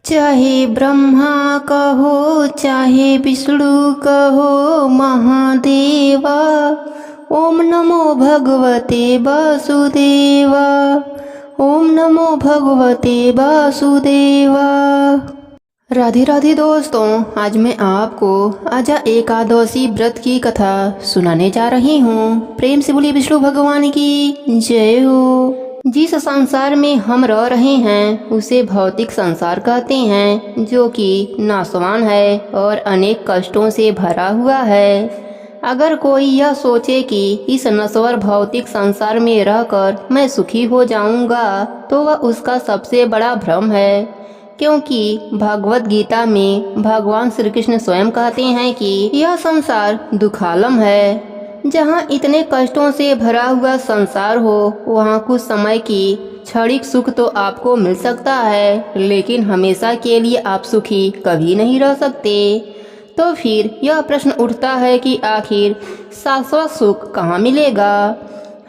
चाहे ब्रह्मा कहो चाहे विष्णु कहो महादेवा। ओम नमो भगवते वासुदेवा। ओम नमो भगवते वासुदेवा। राधे राधे दोस्तों, आज मैं आपको आजा एकादशी व्रत की कथा सुनाने जा रही हूँ। प्रेम से बोलिए विष्णु भगवान की जय हो। जिस संसार में हम रह रहे हैं उसे भौतिक संसार कहते हैं, जो कि नाशवान है और अनेक कष्टों से भरा हुआ है। अगर कोई यह सोचे कि इस नश्वर भौतिक संसार में रहकर मैं सुखी हो जाऊंगा, तो वह उसका सबसे बड़ा भ्रम है, क्योंकि भगवत गीता में भगवान श्री कृष्ण स्वयं कहते हैं कि यह संसार दुखालम है। जहाँ इतने कष्टों से भरा हुआ संसार हो, वहाँ कुछ समय की क्षणिक सुख तो आपको मिल सकता है, लेकिन हमेशा के लिए आप सुखी कभी नहीं रह सकते। तो फिर यह प्रश्न उठता है कि आखिर शाश्वत सुख कहाँ मिलेगा,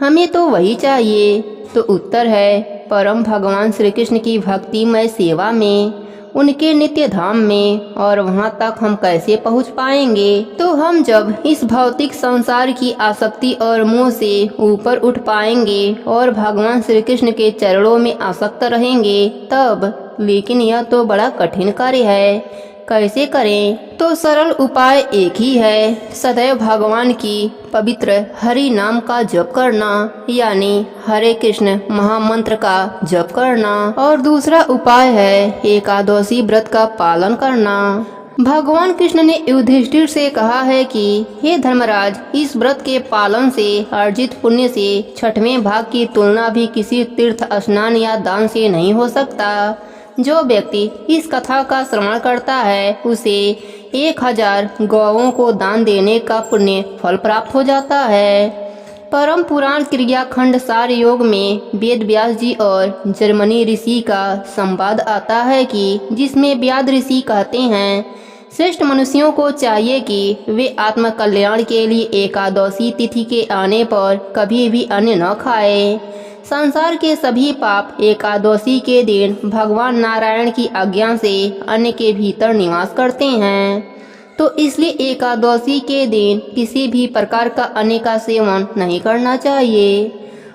हमें तो वही चाहिए। तो उत्तर है परम भगवान श्री कृष्ण की भक्तिमय सेवा में, उनके नित्य धाम में। और वहाँ तक हम कैसे पहुँच पाएंगे? तो हम जब इस भौतिक संसार की आसक्ति और मोह से ऊपर उठ पाएंगे और भगवान श्री कृष्ण के चरणों में आसक्त रहेंगे तब। लेकिन यह तो बड़ा कठिन कार्य है, कैसे करें? तो सरल उपाय एक ही है, सदैव भगवान की पवित्र हरि नाम का जप करना, यानी हरे कृष्ण महामंत्र का जप करना। और दूसरा उपाय है एकादशी व्रत का पालन करना। भगवान कृष्ण ने युधिष्ठिर से कहा है कि हे धर्मराज, इस व्रत के पालन से अर्जित पुण्य से छठवें भाग की तुलना भी किसी तीर्थ स्नान या दान से नहीं हो सकता। जो व्यक्ति इस कथा का श्रवण करता है उसे 1000 गौओं को दान देने का पुण्य फल प्राप्त हो जाता है। परम पुराण क्रियाखंड सार योग में वेद व्यास जी और जर्मनी ऋषि का संवाद आता है कि जिसमें व्यास ऋषि कहते हैं, श्रेष्ठ मनुष्यों को चाहिए कि वे आत्म कल्याण के लिए एकादशी तिथि के आने पर कभी भी अन्न न खाएं। संसार के सभी पाप एकादशी के दिन भगवान नारायण की आज्ञा से अन्न के भीतर निवास करते हैं। तो इसलिए एकादशी के दिन किसी भी प्रकार का अन्न का सेवन नहीं करना चाहिए।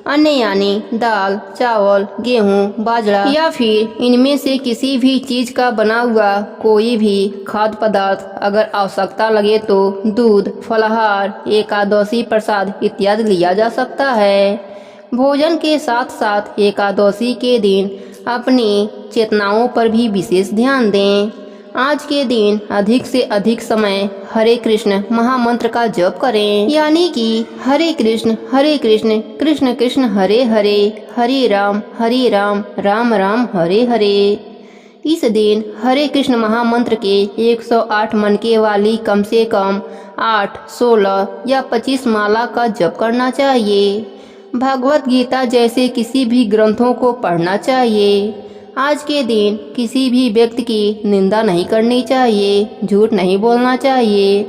अन्न यानी दाल, चावल, गेहूं, बाजरा या फिर इनमें से किसी भी चीज का बना हुआ कोई भी खाद्य पदार्थ। अगर आवश्यकता लगे तो दूध, फलाहार, एकादशी प्रसाद इत्यादि लिया जा सकता है। भोजन के साथ साथ एकादशी के दिन अपनी चेतनाओं पर भी विशेष ध्यान दें। आज के दिन अधिक से अधिक समय हरे कृष्ण महामंत्र का जप करें, यानी कि हरे कृष्ण कृष्ण कृष्ण हरे हरे, हरे राम राम राम हरे हरे। इस दिन हरे कृष्ण महामंत्र के 108 मनके वाली कम से कम 8, 16 या 25 माला का जप करना चाहिए। भगवत गीता जैसे किसी भी ग्रंथों को पढ़ना चाहिए। आज के दिन किसी भी व्यक्ति की निंदा नहीं करनी चाहिए, झूठ नहीं बोलना चाहिए,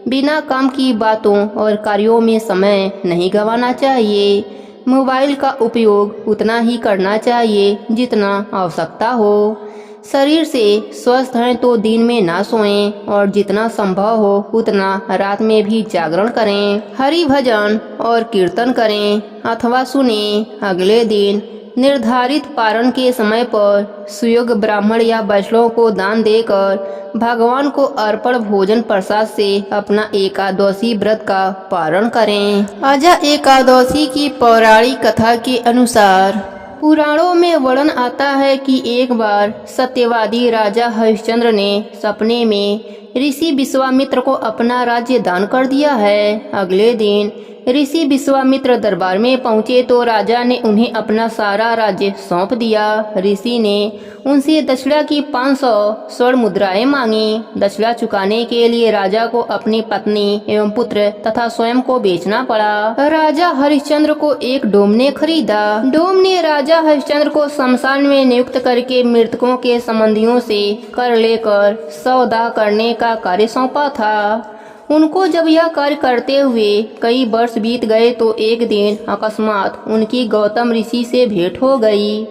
बिना काम की बातों और कार्यों में समय नहीं गंवाना चाहिए। मोबाइल का उपयोग उतना ही करना चाहिए जितना आवश्यकता हो। शरीर से स्वस्थ हैं तो दिन में ना सोएं और जितना संभव हो उतना रात में भी जागरण करें, हरि भजन और कीर्तन करें अथवा सुने। अगले दिन निर्धारित पारण के समय पर सुयोग ब्राह्मण या वैष्णव को दान देकर भगवान को अर्पण भोजन प्रसाद से अपना एकादशी व्रत का पारण करें। आजा एकादशी की पौराणिक कथा के अनुसार पुराणों में वर्णन आता है कि एक बार सत्यवादी राजा हरिश्चंद्र ने सपने में ऋषि विश्वामित्र को अपना राज्य दान कर दिया है। अगले दिन ऋषि विश्वामित्र दरबार में पहुंचे तो राजा ने उन्हें अपना सारा राज्य सौंप दिया। ऋषि ने उनसे दक्षिणा की 500 स्वर्ण मुद्राएं मांगी। दक्षिणा चुकाने के लिए राजा को अपनी पत्नी एवं पुत्र तथा स्वयं को बेचना पड़ा। राजा हरिश्चंद्र को एक डोम ने खरीदा। डोम ने राजा हरिश्चंद्र को शमशान में नियुक्त करके मृतकों के संबंधियों से कर लेकर सौदा करने का कार्य सौंपा था। उनको जब यह कार्य करते हुए कई वर्ष बीत गए तो एक दिन अकस्मात उनकी गौतम ऋषि से भेंट हो गई।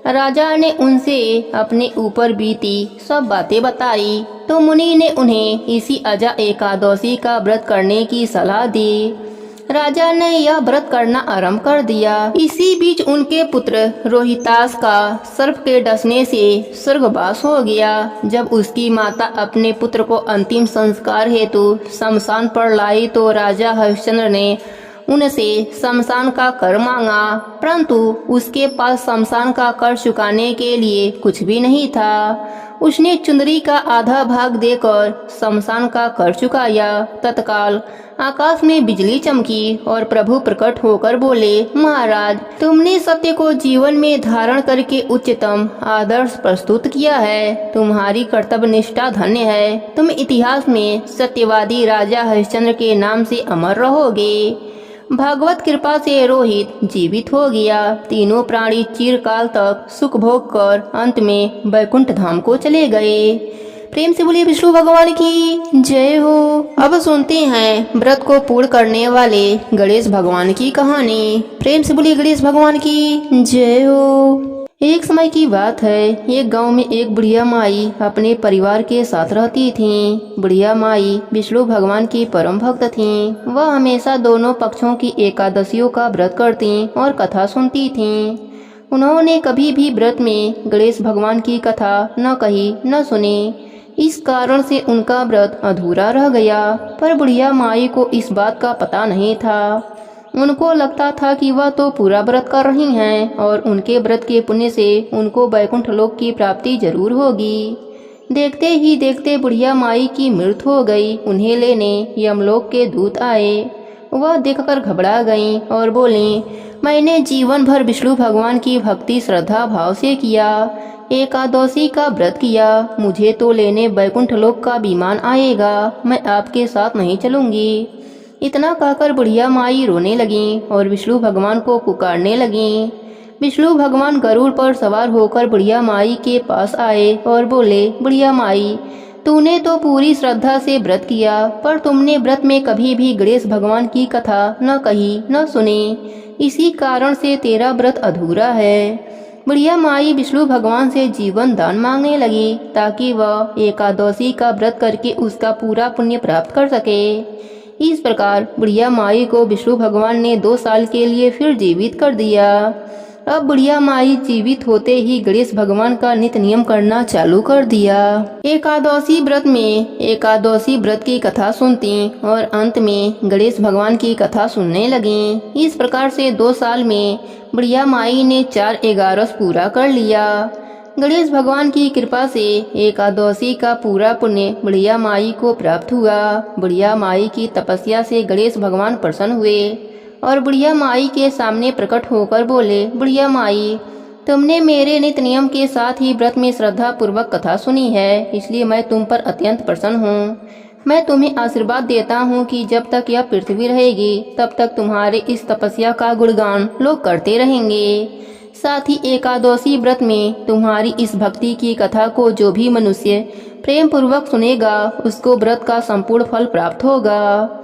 राजा ने उनसे अपने ऊपर बीती सब बातें बताई तो मुनि ने उन्हें इसी अजा एकादशी का व्रत करने की सलाह दी। राजा ने यह व्रत करना आरंभ कर दिया। इसी बीच उनके पुत्र रोहितास का सर्प के डसने से स्वर्गवास हो गया। जब उसकी माता अपने पुत्र को अंतिम संस्कार हेतु शमशान पर लाई तो राजा हरिश्चंद्र ने उनसे शमशान का कर मांगा, परंतु उसके पास शमशान का कर चुकाने के लिए कुछ भी नहीं था। उसने चुंदरी का आधा भाग देकर शमशान का कर चुकाया। तत्काल आकाश में बिजली चमकी और प्रभु प्रकट होकर बोले, महाराज, तुमने सत्य को जीवन में धारण करके उच्चतम आदर्श प्रस्तुत किया है। तुम्हारी कर्तव्य निष्ठा धन्य है। तुम इतिहास में सत्यवादी राजा हरिश्चंद्र के नाम से अमर रहोगे। भगवत कृपा से रोहित जीवित हो गया। तीनों प्राणी चिरकाल तक सुख भोग कर अंत में बैकुंठ धाम को चले गए। प्रेम से बोलिए विष्णु भगवान की जय हो। अब सुनते हैं व्रत को पूर्ण करने वाले गणेश भगवान की कहानी। प्रेम से बोलिए गणेश भगवान की जय हो। एक समय की बात है, एक गांव में एक बुढ़िया माई अपने परिवार के साथ रहती थीं। बुढ़िया माई विष्णु भगवान की परम भक्त थीं। वह हमेशा दोनों पक्षों की एकादशियों का व्रत करती और कथा सुनती थीं। उन्होंने कभी भी व्रत में गणेश भगवान की कथा न कही न सुनी। इस कारण से उनका व्रत अधूरा रह गया। पर बुढ़िया माई को इस बात का पता नहीं था। उनको लगता था कि वह तो पूरा व्रत कर रही हैं और उनके व्रत के पुण्य से उनको वैकुंठ लोक की प्राप्ति जरूर होगी। देखते ही देखते बुढ़िया माई की मृत्यु हो गई। उन्हें लेने यमलोक के दूत आए। वह देखकर घबरा गईं और बोलीं, मैंने जीवन भर विष्णु भगवान की भक्ति श्रद्धा भाव से किया, एकादशी का व्रत किया। मुझे तो लेने वैकुंठ लोक का विमान आएगा। मैं आपके साथ नहीं चलूंगी। इतना कहकर बुढ़िया माई रोने लगीं और विष्णु भगवान को पुकारने लगीं। विष्णु भगवान गरुड़ पर सवार होकर बुढ़िया माई के पास आए और बोले, बुढ़िया माई, तूने तो पूरी श्रद्धा से व्रत किया, पर तुमने व्रत में कभी भी गणेश भगवान की कथा न कही न सुनी। इसी कारण से तेरा व्रत अधूरा है। बुढ़िया माई विष्णु भगवान से जीवन दान मांगने लगी ताकि वह एकादशी का व्रत करके उसका पूरा पुण्य प्राप्त कर सके। इस प्रकार बुढ़िया माई को विष्णु भगवान ने 2 साल के लिए फिर जीवित कर दिया। अब बुढ़िया माई जीवित होते ही गणेश भगवान का नित्य नियम करना चालू कर दिया। एकादशी व्रत में एकादशी व्रत की कथा सुनती और अंत में गणेश भगवान की कथा सुनने लगी। इस प्रकार से 2 साल में बुढ़िया माई ने 4 11 पूरा कर लिया। गणेश भगवान की कृपा से एकादशी का पूरा पुण्य बुढ़िया माई को प्राप्त हुआ। बुढ़िया माई की तपस्या से गणेश भगवान प्रसन्न हुए और बुढ़िया माई के सामने प्रकट होकर बोले, बुढ़िया माई, तुमने मेरे नित्य नियम के साथ ही व्रत में श्रद्धा पूर्वक कथा सुनी है, इसलिए मैं तुम पर अत्यंत प्रसन्न हूँ। मैं तुम्हें आशीर्वाद देता हूँ कि जब तक यह पृथ्वी रहेगी तब तक तुम्हारे इस तपस्या का गुणगान लोग करते रहेंगे। साथ ही एकादशी व्रत में तुम्हारी इस भक्ति की कथा को जो भी मनुष्य प्रेम पूर्वक सुनेगा उसको व्रत का संपूर्ण फल प्राप्त होगा।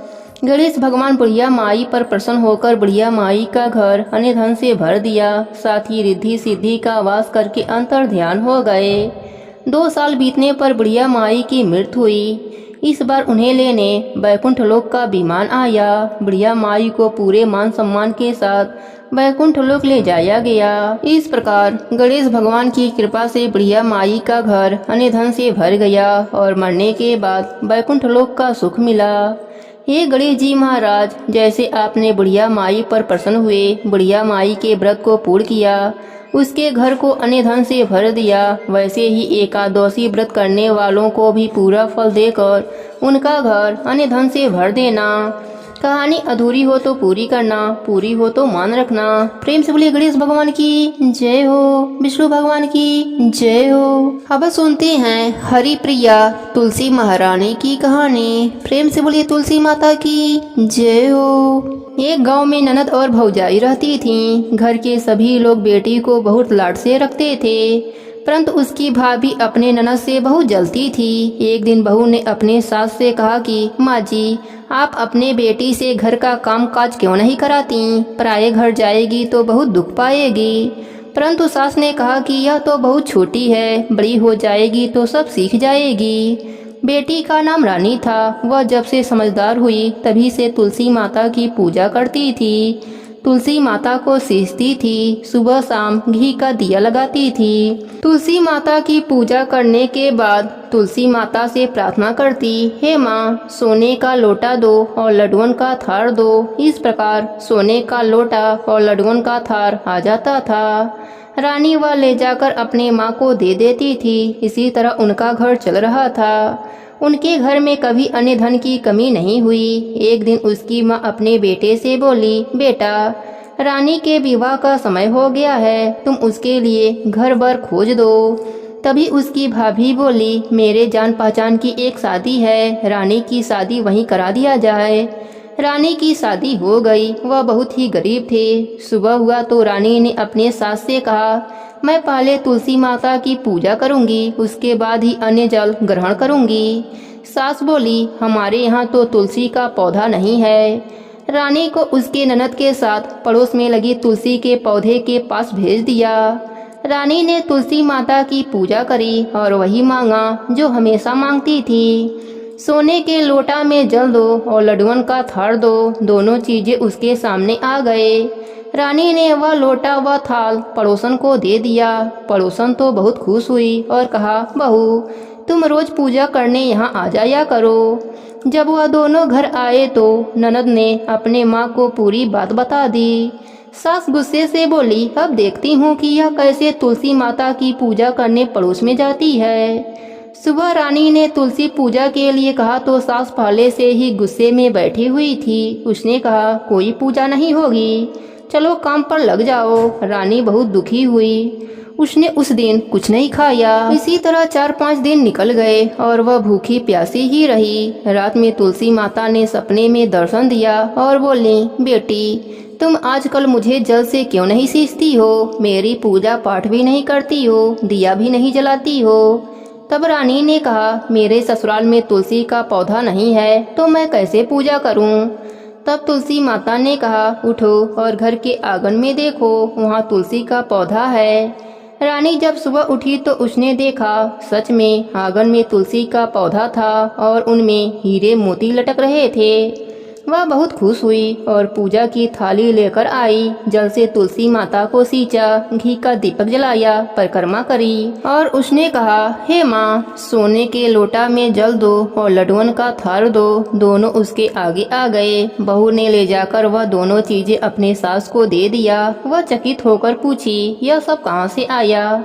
गणेश भगवान बुढ़िया माई पर प्रसन्न होकर बुढ़िया माई का घर अन्य धन से भर दिया। साथ ही रिद्धि सिद्धि का वास करके अंतर ध्यान हो गए। 2 साल बीतने पर बुढ़िया माई की मृत्यु हुई। इस बार उन्हें लेने वैकुंठ लोक का विमान आया। बुढ़िया माई को पूरे मान सम्मान के साथ वैकुंठ लोक ले जाया गया। इस प्रकार गणेश भगवान की कृपा से बुढ़िया माई का घर अन्य धन से भर गया और मरने के बाद वैकुंठ लोक का सुख मिला। हे गणेश जी महाराज, जैसे आपने बुढ़िया माई पर प्रसन्न हुए, बुढ़िया माई के व्रत को पूर्ण किया, उसके घर को अन्य धन से भर दिया, वैसे ही एकादशी व्रत करने वालों को भी पूरा फल देकर उनका घर अन्य धन से भर देना। कहानी अधूरी हो तो पूरी करना, पूरी हो तो मान रखना। प्रेम से बोलिए गणेश भगवान की जय हो, विष्णु भगवान की जय हो। अब सुनते हैं हरि प्रिया तुलसी महारानी की कहानी। प्रेम से बोलिए तुलसी माता की जय हो। एक गांव में ननद और भौजाई रहती थीं। घर के सभी लोग बेटी को बहुत लाड से रखते थे, परंतु उसकी भाभी अपने ननद से बहुत जलती थी। एक दिन बहू ने अपने सास से कहा कि माँ जी, आप अपने बेटी से घर का काम काज क्यों नहीं कराती? पराये घर जाएगी तो बहुत दुख पाएगी। परंतु सास ने कहा कि यह तो बहुत छोटी है, बड़ी हो जाएगी तो सब सीख जाएगी। बेटी का नाम रानी था। वह जब से समझदार हुई तभी से तुलसी माता की पूजा करती थी। तुलसी माता को सींचती थी, सुबह शाम घी का दिया लगाती थी। तुलसी माता की पूजा करने के बाद तुलसी माता से प्रार्थना करती, हे माँ, सोने का लोटा दो और लड्डुअन का थार दो। इस प्रकार सोने का लोटा और लड्डुअन का थार आ जाता था। रानी वह ले जाकर अपने माँ को दे देती थी। इसी तरह उनका घर चल रहा था। उनके घर में कभी अन्य धन की कमी नहीं हुई। एक दिन उसकी माँ अपने बेटे से बोली, बेटा, रानी के विवाह का समय हो गया है, तुम उसके लिए घर भर खोज दो। तभी उसकी भाभी बोली, मेरे जान पहचान की एक शादी है, रानी की शादी वहीं करा दिया जाए। रानी की शादी हो गई। वह बहुत ही गरीब थे। सुबह हुआ तो रानी ने अपने सास से कहा, मैं पहले तुलसी माता की पूजा करूंगी, उसके बाद ही अन्य जल ग्रहण करूंगी। सास बोली, हमारे यहाँ तो तुलसी का पौधा नहीं है। रानी को उसके ननद के साथ पड़ोस में लगी तुलसी के पौधे के पास भेज दिया। रानी ने तुलसी माता की पूजा करी और वही मांगा जो हमेशा मांगती थी। सोने के लोटा में जल दो और लड्डुअन का थाल दो। दोनों चीजें उसके सामने आ गए। रानी ने वह लोटा व थाल पड़ोसन को दे दिया। पड़ोसन तो बहुत खुश हुई और कहा, बहू, तुम रोज पूजा करने यहाँ आ जाया करो। जब वह दोनों घर आए तो ननद ने अपने माँ को पूरी बात बता दी। सास गुस्से से बोली, अब देखती हूँ कि यह कैसे तुलसी माता की पूजा करने पड़ोस में जाती है। सुबह रानी ने तुलसी पूजा के लिए कहा तो सास पहले से ही गुस्से में बैठी हुई थी। उसने कहा, कोई पूजा नहीं होगी, चलो काम पर लग जाओ। रानी बहुत दुखी हुई। उसने उस दिन कुछ नहीं खाया। इसी तरह 4-5 दिन निकल गए और वह भूखी प्यासी ही रही। रात में तुलसी माता ने सपने में दर्शन दिया और बोली, बेटी, तुम आजकल मुझे जल से क्यों नहीं सींचती हो? मेरी पूजा पाठ भी नहीं करती हो, दिया भी नहीं जलाती हो। तब रानी ने कहा, मेरे ससुराल में तुलसी का पौधा नहीं है तो मैं कैसे पूजा करूं? तब तुलसी माता ने कहा, उठो और घर के आंगन में देखो, वहाँ तुलसी का पौधा है। रानी जब सुबह उठी तो उसने देखा, सच में आंगन में तुलसी का पौधा था और उनमें हीरे मोती लटक रहे थे। वह बहुत खुश हुई और पूजा की थाली लेकर आई। जल से तुलसी माता को सींचा, घी का दीपक जलाया, परिक्रमा करी और उसने कहा, हे माँ, सोने के लोटा में जल दो और लड्डुअन का थाल दो। दोनों उसके आगे आ गए। बहू ने ले जाकर वह दोनों चीजें अपने सास को दे दिया। वह चकित होकर पूछी, यह सब कहाँ से आया?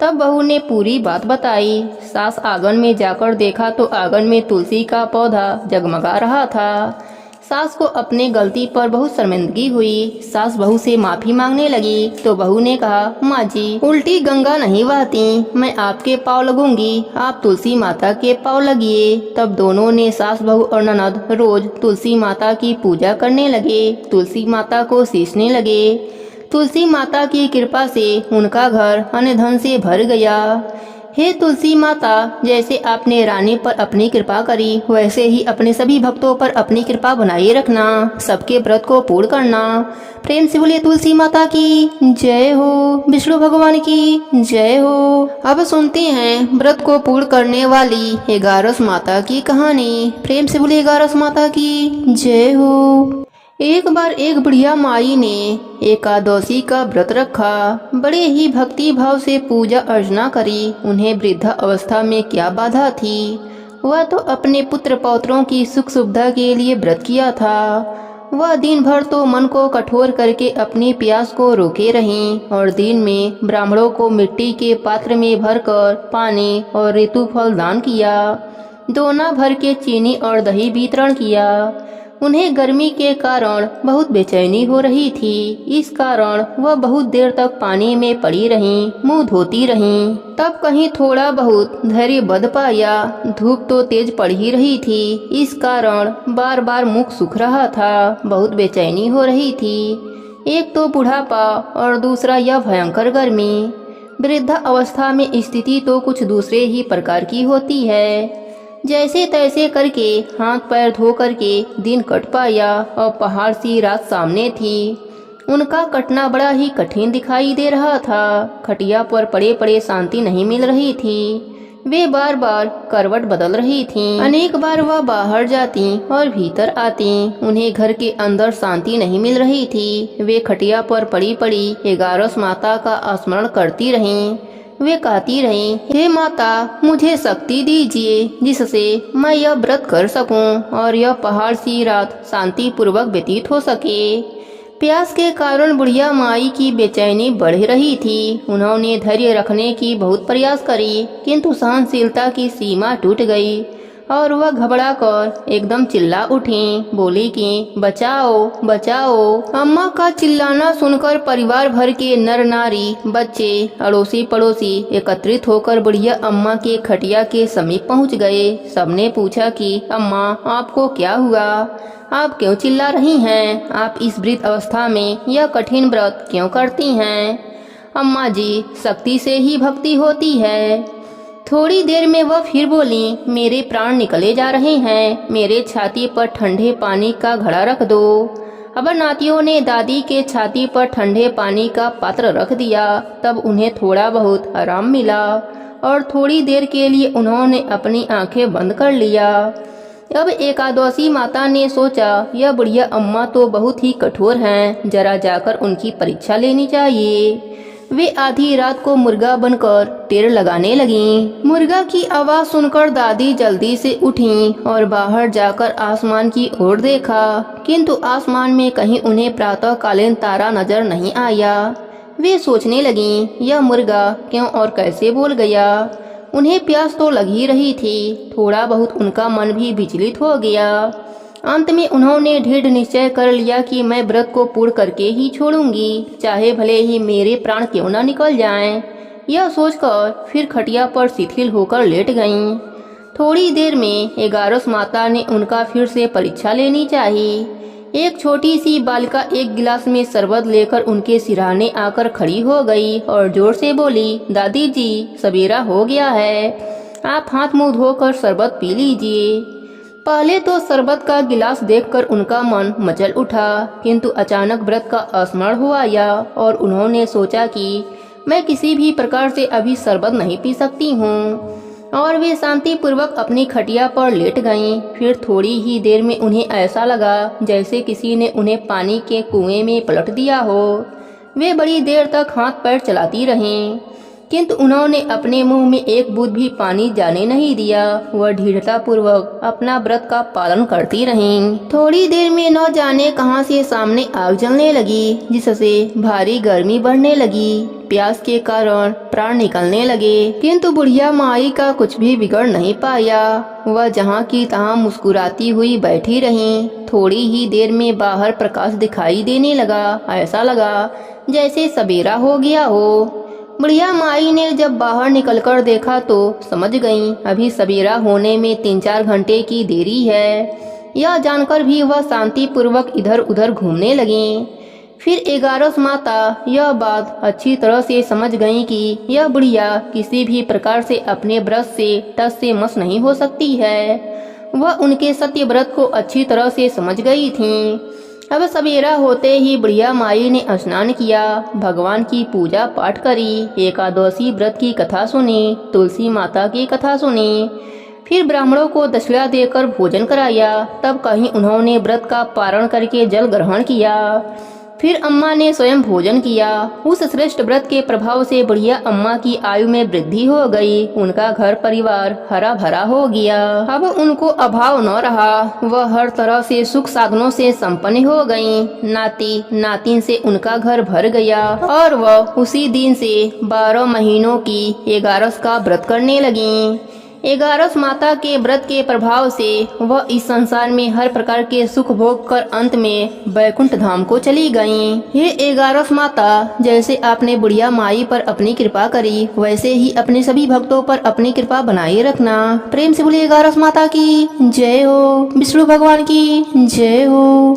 तब बहू ने पूरी बात बताई। सास आंगन में जाकर देखा तो आंगन में तुलसी का पौधा जगमगा रहा था। सास को अपने गलती पर बहुत शर्मिंदगी हुई। सास बहू से माफी मांगने लगी तो बहू ने कहा, माँ जी, उल्टी गंगा नहीं बहती, मैं आपके पाँव लगूंगी, आप तुलसी माता के पाँव लगिए। तब दोनों ने, सास बहू और ननद, रोज तुलसी माता की पूजा करने लगे, तुलसी माता को सींचने लगे। तुलसी माता की कृपा से उनका घर अन्न धन से भर गया। हे तुलसी माता, जैसे आपने रानी पर अपनी कृपा करी, वैसे ही अपने सभी भक्तों पर अपनी कृपा बनाए रखना, सबके व्रत को पूर्ण करना। प्रेम से बोलिए तुलसी माता की जय हो, विष्णु भगवान की जय हो। अब सुनते हैं व्रत को पूर्ण करने वाली 11 माता की कहानी। प्रेम से बोलिए 11 माता की जय हो। एक बार एक बुढ़िया माई ने एकादशी का व्रत रखा। बड़े ही भक्ति भाव से पूजा अर्चना करी। उन्हें वृद्धा अवस्था में क्या बाधा थी? वह तो अपने पुत्र पौत्रों की सुख सुविधा के लिए व्रत किया था। वह दिन भर तो मन को कठोर करके अपनी प्यास को रोके रहीं और दिन में ब्राह्मणों को मिट्टी के पात्र में भरकर पानी और ऋतु फल दान किया। दोना भर के चीनी और दही वितरण किया। उन्हें गर्मी के कारण बहुत बेचैनी हो रही थी। इस कारण वह बहुत देर तक पानी में पड़ी रहीं, मुंह धोती रहीं। तब कहीं थोड़ा बहुत धैर्य बंध पाया। धूप तो तेज पड़ ही रही थी, इस कारण बार बार मुख सूख रहा था, बहुत बेचैनी हो रही थी। एक तो बुढ़ापा और दूसरा यह भयंकर गर्मी। वृद्धा अवस्था में स्थिति तो कुछ दूसरे ही प्रकार की होती है। जैसे तैसे करके हाथ पैर धो करके दिन कट पाया और पहाड़ सी रात सामने थी। उनका कटना बड़ा ही कठिन दिखाई दे रहा था। खटिया पर पड़े पड़े शांति नहीं मिल रही थी। वे बार बार करवट बदल रही थीं। अनेक बार वह बाहर जाती और भीतर आती। उन्हें घर के अंदर शांति नहीं मिल रही थी। वे खटिया पर पड़ी पड़ी 11 माता का स्मरण करती रहीं। वे कहती रहीं, हे माता, मुझे शक्ति दीजिए जिससे मैं यह व्रत कर सकूं और यह पहाड़ सी रात शांति पूर्वक व्यतीत हो सके। प्यास के कारण बुढ़िया माई की बेचैनी बढ़ रही थी। उन्होंने धैर्य रखने की बहुत प्रयास करी, किंतु सहनशीलता की सीमा टूट गई और वह घबरा कर एकदम चिल्ला उठी। बोली कि बचाओ बचाओ। अम्मा का चिल्लाना सुनकर परिवार भर के नर नारी, बच्चे, अड़ोसी पड़ोसी एकत्रित होकर बुढ़िया अम्मा के खटिया के समीप पहुंच गए। सबने पूछा कि अम्मा, आपको क्या हुआ? आप क्यों चिल्ला रही हैं? आप इस वृद्ध अवस्था में यह कठिन व्रत क्यों करती हैं? अम्मा जी, शक्ति से ही भक्ति होती है। थोड़ी देर में वह फिर बोली, मेरे प्राण निकले जा रहे हैं, मेरे छाती पर ठंडे पानी का घड़ा रख दो। अब नातियों ने दादी के छाती पर ठंडे पानी का पात्र रख दिया। तब उन्हें थोड़ा बहुत आराम मिला और थोड़ी देर के लिए उन्होंने अपनी आंखें बंद कर लिया। अब एकादशी माता ने सोचा, यह बुढ़िया अम्मा तो बहुत ही कठोर हैं, जरा जाकर उनकी परीक्षा लेनी चाहिए। वे आधी रात को मुर्गा बनकर टेर लगाने लगीं। मुर्गा की आवाज सुनकर दादी जल्दी से उठीं और बाहर जाकर आसमान की ओर देखा, किंतु आसमान में कहीं उन्हें प्रातःकालीन तारा नजर नहीं आया। वे सोचने लगीं, यह मुर्गा क्यों और कैसे बोल गया? उन्हें प्यास तो लग ही रही थी। थोड़ा बहुत उनका मन भी विचलित हो गया। अंत में उन्होंने दृढ़ निश्चय कर लिया कि मैं व्रत को पूर्ण करके ही छोड़ूंगी, चाहे भले ही मेरे प्राण क्यों न निकल जाएं। यह सोचकर फिर खटिया पर शिथिल होकर लेट गईं। थोड़ी देर में 11 माता ने उनका फिर से परीक्षा लेनी चाहिए। एक छोटी सी बालिका एक गिलास में शरबत लेकर उनके सिरहाने आकर खड़ी हो गई और जोर से बोली, दादी जी, सवेरा हो गया है, आप हाथ मुंह धोकर शरबत पी लीजिए। पहले तो शरबत का गिलास देखकर उनका मन मचल उठा, किंतु अचानक व्रत का स्मरण हो आया और उन्होंने सोचा कि मैं किसी भी प्रकार से अभी शरबत नहीं पी सकती हूँ, और वे शांति पूर्वक अपनी खटिया पर लेट गईं। फिर थोड़ी ही देर में उन्हें ऐसा लगा जैसे किसी ने उन्हें पानी के कुएं में पलट दिया हो। वे बड़ी देर तक हाथ पैर चलाती रहीं, किंतु उन्होंने अपने मुंह में एक बूंद भी पानी जाने नहीं दिया। वह दृढ़ता पूर्वक अपना व्रत का पालन करती रहीं। थोड़ी देर में न जाने कहां से सामने आग जलने लगी, जिससे भारी गर्मी बढ़ने लगी। प्यास के कारण प्राण निकलने लगे, किंतु बुढ़िया माई का कुछ भी बिगड़ नहीं पाया। वह जहाँ की तहाँ मुस्कुराती हुई बैठी रहीं। थोड़ी ही देर में बाहर प्रकाश दिखाई देने लगा। ऐसा लगा जैसे सवेरा हो गया हो। बुढ़िया माई ने जब बाहर निकलकर देखा तो समझ गईं, अभी सवेरा होने में 3-4 घंटे की देरी है। यह जानकर भी वह शांति पूर्वक इधर उधर घूमने लगीं। फिर 11 माता यह बात अच्छी तरह से समझ गईं कि यह बुढ़िया किसी भी प्रकार से अपने व्रत से टस से मस नहीं हो सकती है। वह उनके सत्य व्रत को अच्छी तरह से समझ गई थीं। अब सवेरा होते ही बुढ़िया माई ने स्नान किया, भगवान की पूजा पाठ करी, एकादशी व्रत की कथा सुनी, तुलसी माता की कथा सुनी, फिर ब्राह्मणों को दक्षिणा देकर भोजन कराया। तब कहीं उन्होंने व्रत का पारण करके जल ग्रहण किया। फिर अम्मा ने स्वयं भोजन किया। उस श्रेष्ठ व्रत के प्रभाव से बुढ़िया अम्मा की आयु में वृद्धि हो गई। उनका घर परिवार हरा भरा हो गया। अब उनको अभाव न रहा। वह हर तरह से सुख साधनों से संपन्न हो गईं। नाती नातिन से उनका घर भर गया और वह उसी दिन से 12 महीनों की 11 का व्रत करने लगीं। 11 माता के व्रत के प्रभाव से वह इस संसार में हर प्रकार के सुख भोग कर अंत में बैकुंठ धाम को चली गईं। हे 11 माता, जैसे आपने बुढ़िया माई पर अपनी कृपा करी, वैसे ही अपने सभी भक्तों पर अपनी कृपा बनाए रखना। प्रेम से बोलिए 11 माता की जय हो, विष्णु भगवान की जय हो।